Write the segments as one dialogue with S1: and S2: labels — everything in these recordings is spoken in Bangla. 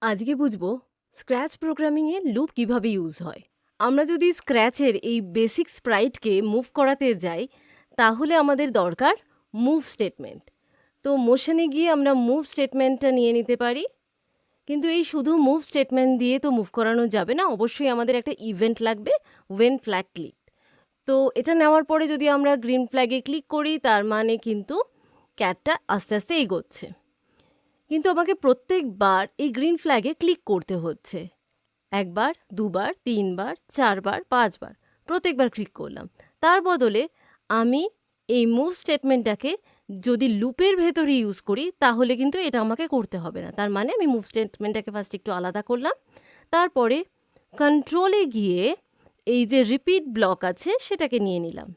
S1: আজকে বুঝবো স্ক্র্যাচ প্রোগ্রামিংয়ে লুপ কিভাবে ইউজ হয়। আমরা যদি স্ক্র্যাচের এই বেসিক স্প্রাইটকে মুভ করাতে যাই, তাহলে আমাদের দরকার মুভ স্টেটমেন্ট। তো মোশনে গিয়ে আমরা মুভ স্টেটমেন্টটা নিয়ে নিতে পারি। কিন্তু এই শুধু মুভ স্টেটমেন্ট দিয়ে তো মুভ করানো যাবে না, অবশ্যই আমাদের একটা ইভেন্ট লাগবে, ওয়েন ফ্ল্যাগ ক্লিক। তো এটা নেওয়ার পরে যদি আমরা গ্রিন ফ্ল্যাগে ক্লিক করি, তার মানে কিন্তু ক্যাটটা আস্তে আস্তে এগোচ্ছে। কিন্তু আমাকে প্রত্যেকবার এই গ্রিন ফ্ল্যাগে ক্লিক করতে হচ্ছে। একবার, দুবার, তিনবার, চারবার, পাঁচবার, প্রত্যেকবার ক্লিক করলাম। তার বদলে আমি এই মুভ স্টেটমেন্টটাকে যদি লুপের ভেতরে ইউজ করি, তাহলে কিন্তু এটা আমাকে করতে হবে না। তার মানে আমি মুভ স্টেটমেন্টটাকে ফার্স্ট একটু আলাদা করলাম, তারপরে কন্ট্রোলে গিয়ে এই যে রিপিট ব্লক আছে সেটাকে নিয়ে নিলাম।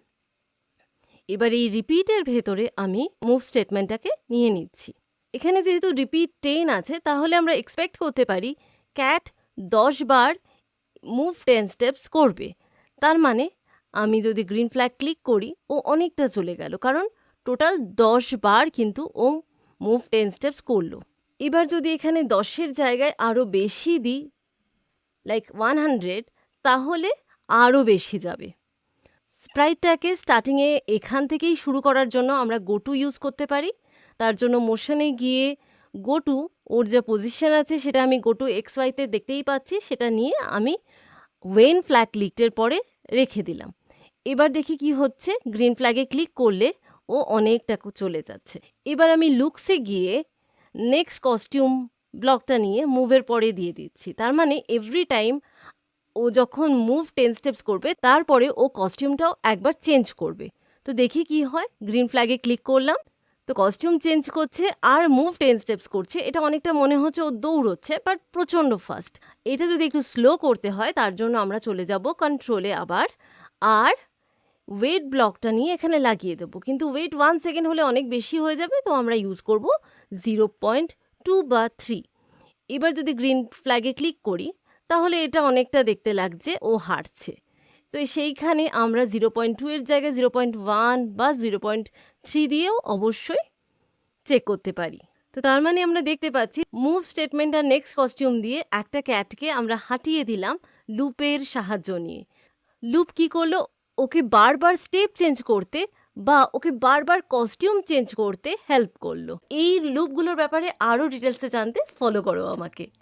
S1: এবার এই রিপিটের ভেতরে আমি মুভ স্টেটমেন্টটাকে নিয়ে নিচ্ছি। এখানে যেহেতু রিপিট 10 আছে, তাহলে আমরা এক্সপেক্ট করতে পারি ক্যাট 10 বার মুভ 10 স্টেপস করবে। তার মানে আমি যদি গ্রিন ফ্ল্যাগ ক্লিক করি, ও অনেকটা চলে গেল, কারণ টোটাল 10 বার কিন্তু ও মুভ 10 স্টেপস করলো। এবার যদি এখানে 10-এর জায়গায় আরও বেশি দিই, লাইক 100, তাহলে আরও বেশি যাবে। স্প্রাইটটাকে স্টার্টিংয়ে এখান থেকেই শুরু করার জন্য আমরা গো টু ইউজ করতে পারি। তার জন্য মোশনে গিয়ে গো টু, ওর যা পজিশন আছে সেটা আমি গো টু এক্স ওয়াইতে দেখতেই পাচ্ছি, সেটা নিয়ে আমি ওয়েন ফ্ল্যাগ ক্লিকের পরে রেখে দিলাম। এবার দেখি কি হচ্ছে, গ্রিন ফ্ল্যাগে ক্লিক করলে ও অনেকটা চলে যাচ্ছে। এবার আমি লুকসে গিয়ে নেক্সট কস্টিউম ব্লকটা নিয়ে মুভের পরে দিয়ে দিচ্ছি। তার মানে এভরি টাইম ও যখন মুভ 10 স্টেপস করবে, তারপরে ও কস্টিউমটাও একবার চেঞ্জ করবে। তো দেখি কি হয়, গ্রিন ফ্ল্যাগে ক্লিক করলাম, তো কস্টিউম চেঞ্জ করছে আর মুভ 10 স্টেপস করছে। এটা অনেকটা মনে হচ্ছে ও দৌড়চ্ছে, বাট প্রচণ্ড ফাস্ট। এটা যদি একটু স্লো করতে হয়, তার জন্য আমরা চলে যাব কন্ট্রোলে আবার, আর ওয়েট ব্লকটা নিয়ে এখানে লাগিয়ে দেবো। কিন্তু ওয়েট 1 সেকেন্ড হলে অনেক বেশি হয়ে যাবে, তো আমরা ইউজ করব 0.2 বা 3। এবার যদি গ্রিন ফ্ল্যাগে ক্লিক করি, তাহলে এটা অনেকটা দেখতে লাগছে ও হাঁটছে। তো সেইখানে আমরা 0.2 এর জায়গায় 0.1 বা 0.3 দিয়েও অবশ্যই চেক করতে পারি। তো তার মানে আমরা দেখতে পাচ্ছি মুভ স্টেটমেন্ট আর নেক্সট কস্টিউম দিয়ে একটা ক্যাটকে আমরা হাঁটিয়ে দিলাম লুপের সাহায্য নিয়ে। লুপ কি করলো, ওকে বারবার স্টেপ চেঞ্জ করতে বা ওকে বারবার কস্টিউম চেঞ্জ করতে হেল্প করলো। এই লুপগুলোর ব্যাপারে আরও ডিটেলসে জানতে ফলো করো আমাকে।